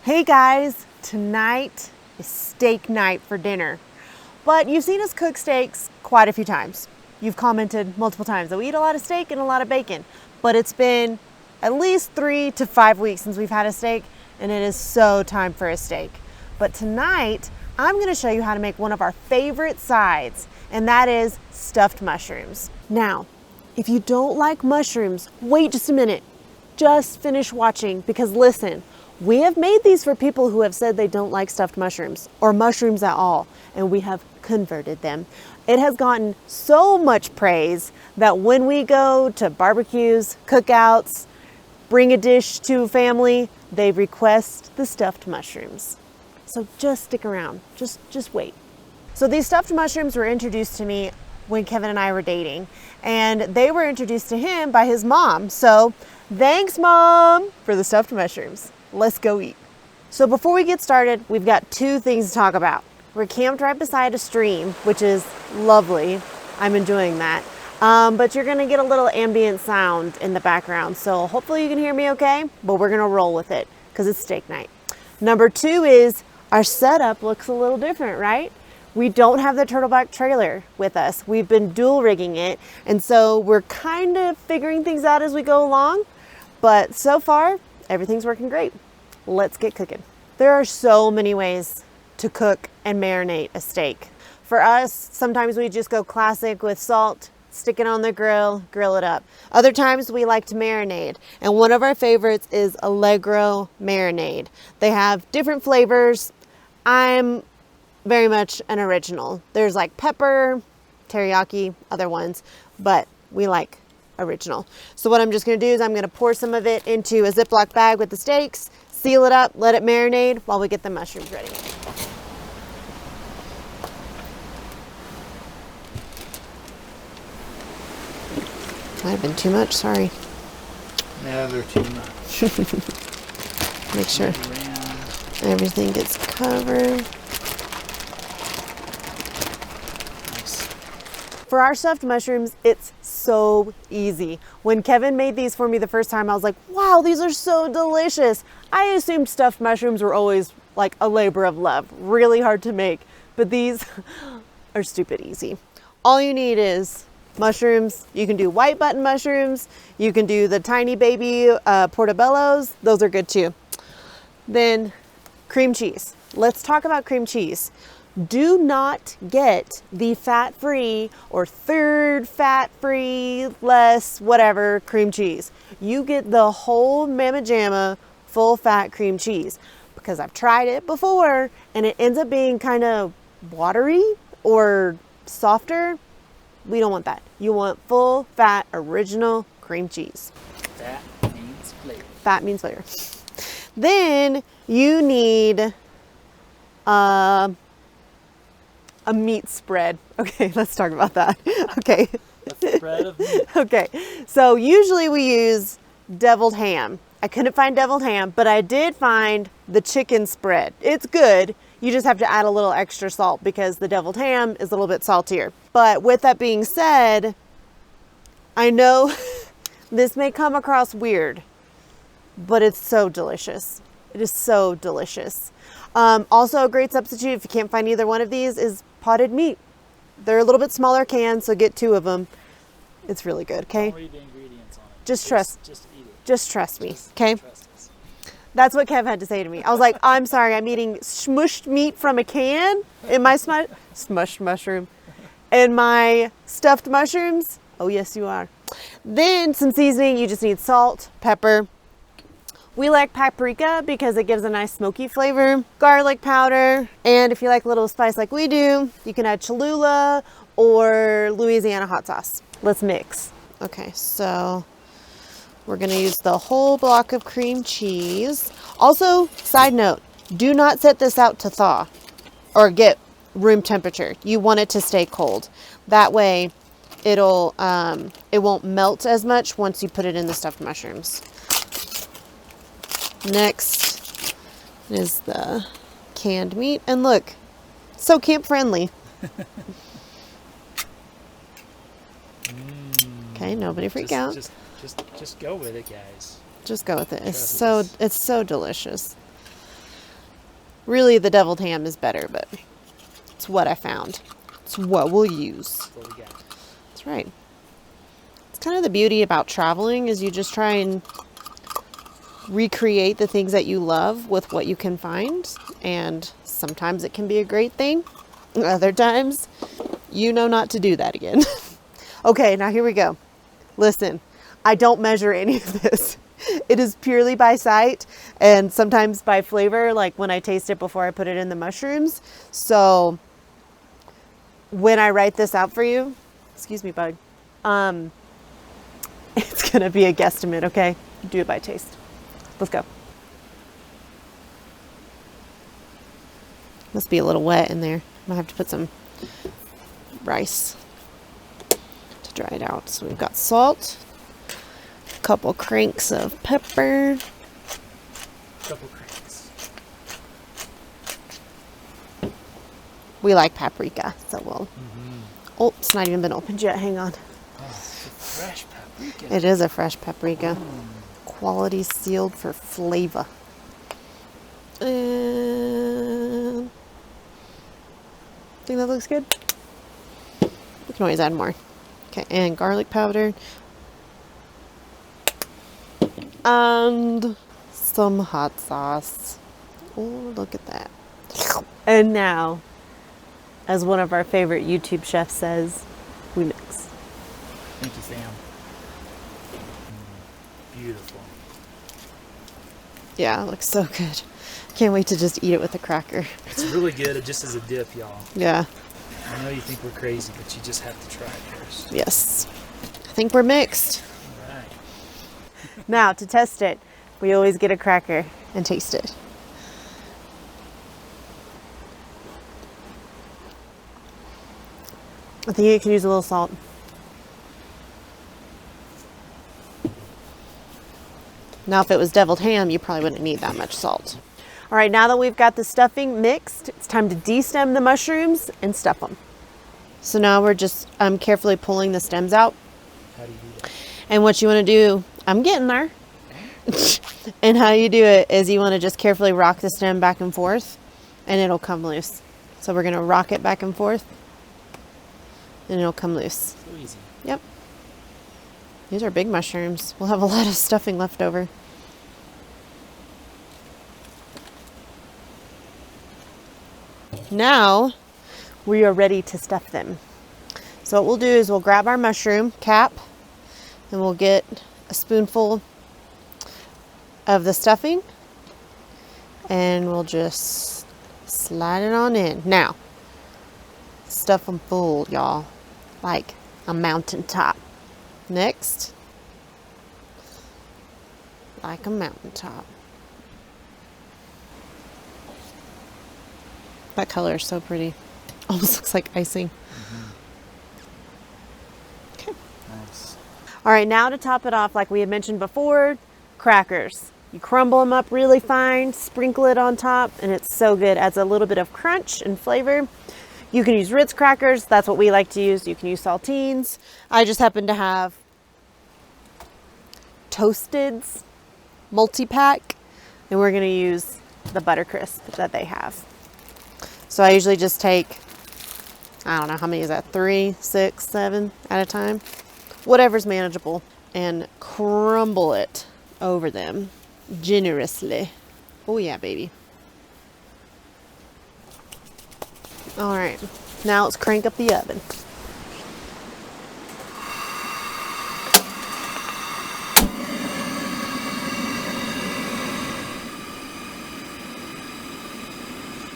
Hey guys, tonight is steak night for dinner. But you've seen us cook steaks quite a few times. You've commented multiple times that we eat a lot of steak and a lot of bacon. But it's been at least 3 to 5 weeks since we've had a steak, and it is so time for a steak. But tonight, I'm gonna show you how to make one of our favorite sides, and that is stuffed mushrooms. Now, if you don't like mushrooms, wait just a minute. Just finish watching, because listen, we have made these for people who have said they don't like stuffed mushrooms or mushrooms at all, and we have converted them. It has gotten so much praise that when we go to barbecues, cookouts, bring a dish to a family, they request the stuffed mushrooms. So just stick around, just wait. So these stuffed mushrooms were introduced to me when Kevin and I were dating, and they were introduced to him by his mom. So thanks, Mom, for the stuffed mushrooms. Let's go eat. So before we get started, we've got 2 things to talk about. We're camped right beside a stream, which is lovely. I'm enjoying that. But you're gonna get a little ambient sound in the background. So hopefully you can hear me okay, but we're gonna roll with it because it's steak night. Number 2 is our setup looks a little different, right? We don't have the turtleback trailer with us. We've been dual rigging it. And so we're kind of figuring things out as we go along. But so far, everything's working great. Let's get cooking. There are so many ways to cook and marinate a steak. For us, sometimes we just go classic with salt, stick it on the grill it up. Other times we like to marinate, and one of our favorites is Allegro marinade. They have different flavors. I'm very much an original. There's like pepper, teriyaki, other ones, but we like original. So what I'm just gonna do is I'm gonna pour some of it into a Ziploc bag with the steaks, seal it up, let it marinate while we get the mushrooms ready. Might have been too much, sorry. Yeah, they're too much. Make sure everything gets covered. Nice. For our stuffed mushrooms, it's so easy. When Kevin made these for me the first time, I was like, wow, these are so delicious. I assumed stuffed mushrooms were always like a labor of love, really hard to make, but these are stupid easy. All you need is mushrooms. You can do white button mushrooms. You can do the tiny baby portobellos. Those are good too. Then cream cheese. Let's talk about cream cheese. Do not get the fat-free or third fat-free, less whatever cream cheese. You get the whole Mamma Jamma full fat cream cheese, because I've tried it before and it ends up being kind of watery or softer. We don't want that. You want full fat original cream cheese. Fat means flavor. Fat means flavor. Then you need a meat spread. Okay, let's talk about that. Okay. The spread of meat. Okay, so usually we use deviled ham. I couldn't find deviled ham, but I did find the chicken spread. It's good. You just have to add a little extra salt because the deviled ham is a little bit saltier. But with that being said, I know this may come across weird, but it's so delicious. It is so delicious. Also a great substitute if you can't find either one of these is potted meat. They're a little bit smaller cans, so get 2 of them. It's really good, okay? Don't read the ingredients on it. Just trust. Just eat it. Just trust me, Just okay? trust us. That's what Kev had to say to me. I was like, I'm sorry, I'm eating smushed meat from a can in my smushed mushroom. In my stuffed mushrooms. Oh, yes, you are. Then some seasoning. You just need salt, pepper. We like paprika because it gives a nice smoky flavor. Garlic powder. And if you like a little spice like we do, you can add Cholula or Louisiana hot sauce. Let's mix. Okay, so we're gonna use the whole block of cream cheese. Also, side note, do not set this out to thaw or get room temperature. You want it to stay cold. That way it won't melt as much once you put it in the stuffed mushrooms. Next is the canned meat. And look, so camp friendly. Okay, nobody freak out. Just go with it, guys. Just go with it. It's so delicious. Really, the deviled ham is better, but it's what I found. It's what we'll use. That's what we got. That's right. It's kind of the beauty about traveling is you just try and recreate the things that you love with what you can find. And sometimes it can be a great thing. Other times, you know not to do that again. Okay, now here we go. Listen, I don't measure any of this. It is purely by sight and sometimes by flavor, like when I taste it before I put it in the mushrooms. So when I write this out for you, excuse me, bug, it's gonna be a guesstimate, okay? Do it by taste. Let's go. Must be a little wet in there. I might have to put some rice to dry it out. So we've got salt, a couple cranks of pepper, Couple cranks. we like paprika, so we'll. Oh, it's not even been opened yet. Hang on. Oh, it's a fresh paprika. It is a fresh paprika. Quality sealed for flavor. And think that looks good. We can always add more. Okay, and garlic powder. And some hot sauce. Oh, look at that. And now, as one of our favorite YouTube chefs says, we mix. Thank you, Sam. Beautiful. Yeah, it looks so good. Can't wait to just eat it with a cracker. It's really good just as a dip, y'all. Yeah. I know you think we're crazy, but you just have to try it first. Yes. I think we're mixed. All right. Now, to test it, we always get a cracker and taste it. I think you can use a little salt. Now, if it was deviled ham, you probably wouldn't need that much salt. All right, now that we've got the stuffing mixed, it's time to de-stem the mushrooms and stuff them. So now we're just carefully pulling the stems out. How do you do that? And what you want to do, I'm getting there. And how you do it is you want to just carefully rock the stem back and forth and it'll come loose. So we're going to rock it back and forth and it'll come loose. So easy. Yep. These are big mushrooms. We'll have a lot of stuffing left over. Now we are ready to stuff them. So what we'll do is we'll grab our mushroom cap and we'll get a spoonful of the stuffing and we'll just slide it on in. Now, stuff them full, y'all, like a mountaintop. Next, like a mountaintop. That color is so pretty. Almost looks like icing. Okay. Nice. All right, now to top it off, like we had mentioned before, crackers. You crumble them up really fine, sprinkle it on top, and it's so good. Adds a little bit of crunch and flavor. You can use Ritz crackers. That's what we like to use. You can use saltines. I just happen to have Toasted's multi-pack, and we're going to use the Buttercrisp that they have. So I usually just take, I don't know, how many is that? 3, 6, 7 at a time? Whatever's manageable. And crumble it over them generously. Oh yeah, baby. All right, now let's crank up the oven.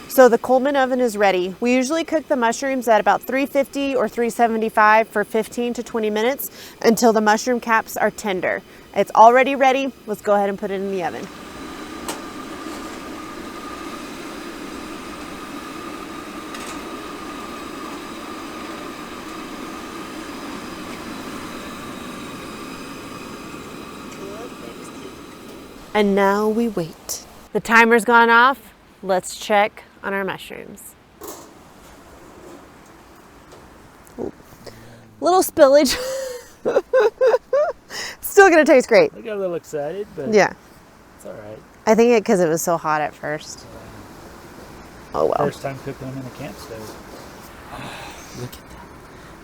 So the Coleman oven is ready. We usually cook the mushrooms at about 350 or 375 for 15 to 20 minutes until the mushroom caps are tender. It's already ready. Let's go ahead and put it in the oven. And now we wait. The timer's gone off. Let's check on our mushrooms. Ooh. Little spillage. Still gonna taste great. I got a little excited, but Yeah. it's all right. I think because it was so hot at first. Oh well. First time cooking them in a camp stove. Oh, look at that.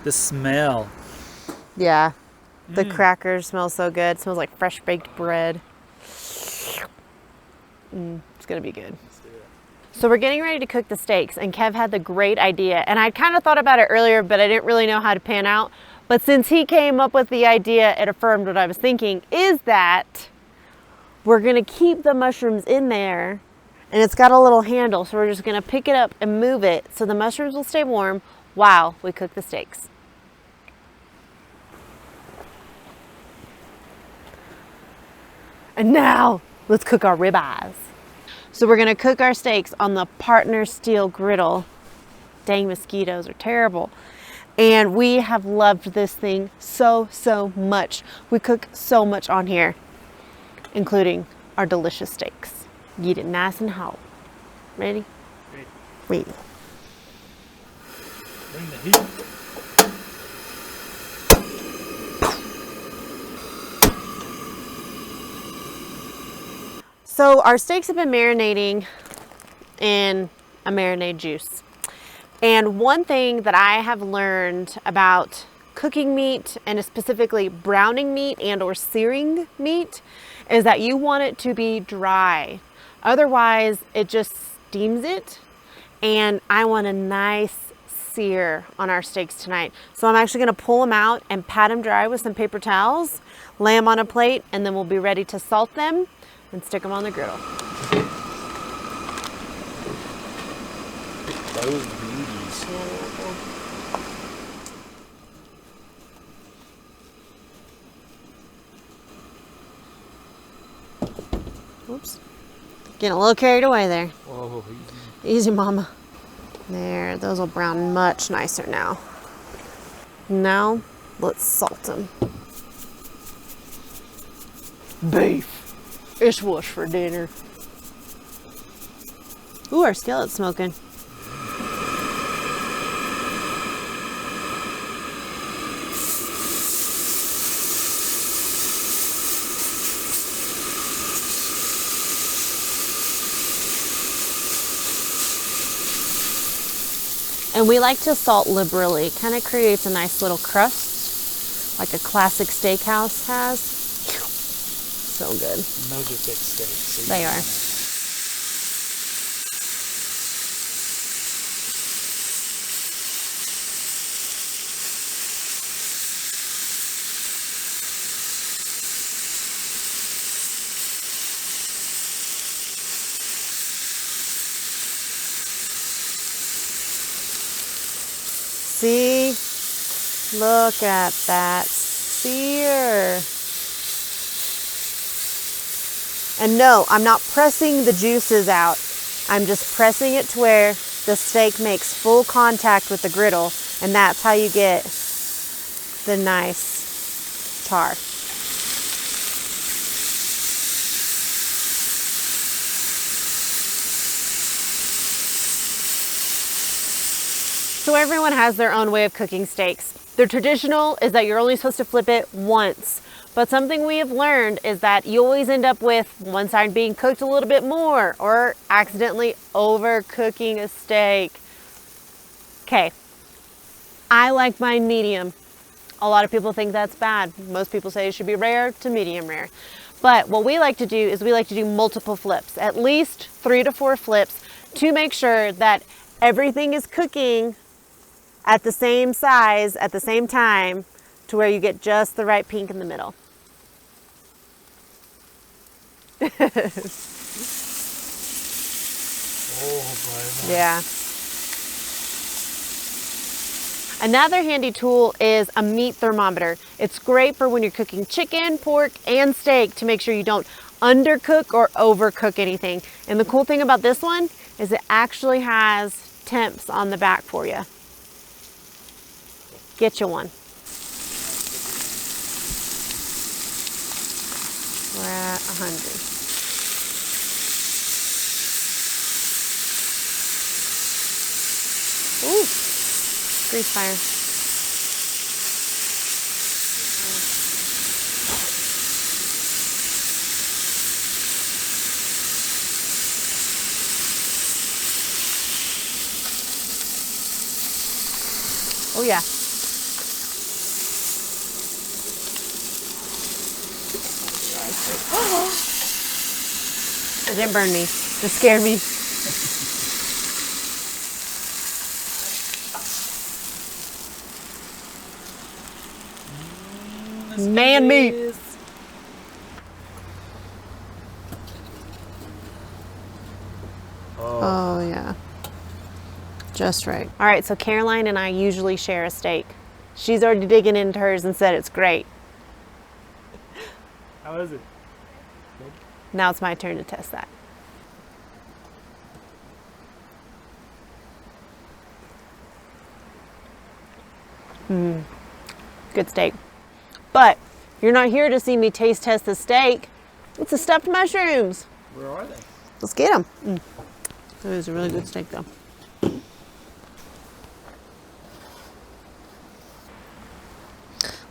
The smell. Yeah. The crackers smell so good. It smells like fresh baked bread. It's gonna be good. Let's do it. So we're getting ready to cook the steaks, and Kev had the great idea, and I kind of thought about it earlier, but I didn't really know how to pan out. But since he came up with the idea, it affirmed what I was thinking, is that we're gonna keep the mushrooms in there, and it's got a little handle, so we're just gonna pick it up and move it so the mushrooms will stay warm while we cook the steaks. And now, let's cook our ribeyes. So we're gonna cook our steaks on the partner steel griddle. Dang, mosquitoes are terrible. And we have loved this thing so much. We cook so much on here, including our delicious steaks. Eat it nice and hot. Ready? Ready. Ready. Bring the heat. So our steaks have been marinating in a marinade juice. And one thing that I have learned about cooking meat, and specifically browning meat and or searing meat, is that you want it to be dry. Otherwise, it just steams it. And I want a nice sear on our steaks tonight. So I'm actually gonna pull them out and pat them dry with some paper towels, lay them on a plate, and then we'll be ready to salt them and stick them on the griddle. Those beauties. Oops. Getting a little carried away there. Whoa, Easy, mama. There, those will brown much nicer now. Now, let's salt them. Beef. It's what's for dinner. Ooh, our skillet's smoking. And we like to salt liberally. Kind of creates a nice little crust, like a classic steakhouse has. So good. and those are thick steaks. So They are. See, look at that sear. And no, I'm not pressing the juices out. I'm just pressing it to where the steak makes full contact with the griddle, and that's how you get the nice char. So everyone has their own way of cooking steaks. The traditional is that you're only supposed to flip it once. But something we have learned is that you always end up with one side being cooked a little bit more or accidentally overcooking a steak. Okay, I like mine medium. A lot of people think that's bad. Most people say it should be rare to medium rare. But what we like to do is we like to do multiple flips, at least 3 to 4 flips, to make sure that everything is cooking at the same size, at the same time, to where you get just the right pink in the middle. Oh, my. Yeah. Another handy tool is a meat thermometer. It's great for when you're cooking chicken, pork, and steak to make sure you don't undercook or overcook anything. And the cool thing about this one is it actually has temps on the back for you. Get you one. We're at 100. Ooh, grease fire. Oh yeah. It didn't burn me. It scared me. Man meat. Oh yeah. Just right. All right, so Caroline and I usually share a steak. She's already digging into hers and said it's great. How is it? Now it's my turn to test that. Good steak. But you're not here to see me taste test the steak. It's the stuffed mushrooms. Where are they? Let's get them. It was a really good steak though.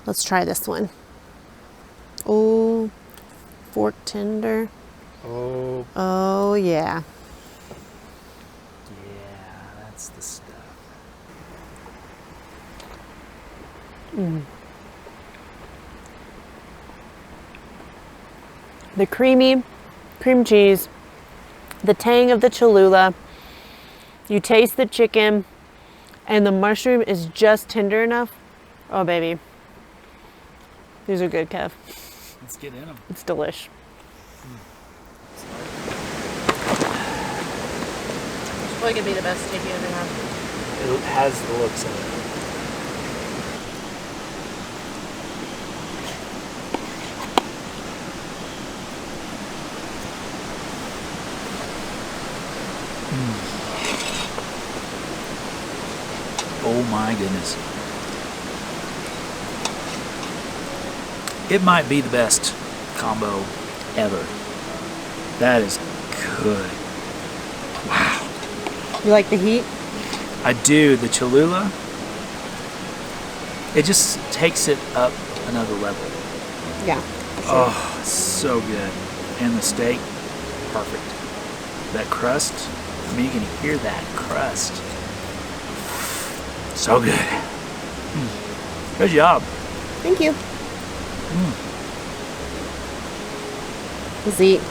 Let's try this one. Oh, fork tender. Oh. Oh yeah. Yeah, that's the stuff. The creamy cream cheese, the tang of the Cholula. You taste the chicken, and the mushroom is just tender enough. Oh baby, these are good, Kev. Let's get in them. It's delish. It's probably gonna be the best steak you ever have. It has the looks of it. Oh my goodness. It might be the best combo ever. That is good. Wow. You like the heat? I do. The Cholula, it just takes it up another level. Yeah. Oh, so good. And the steak, perfect. That crust, I mean, you can hear that crust. So good. Good job. Thank you. Let's eat.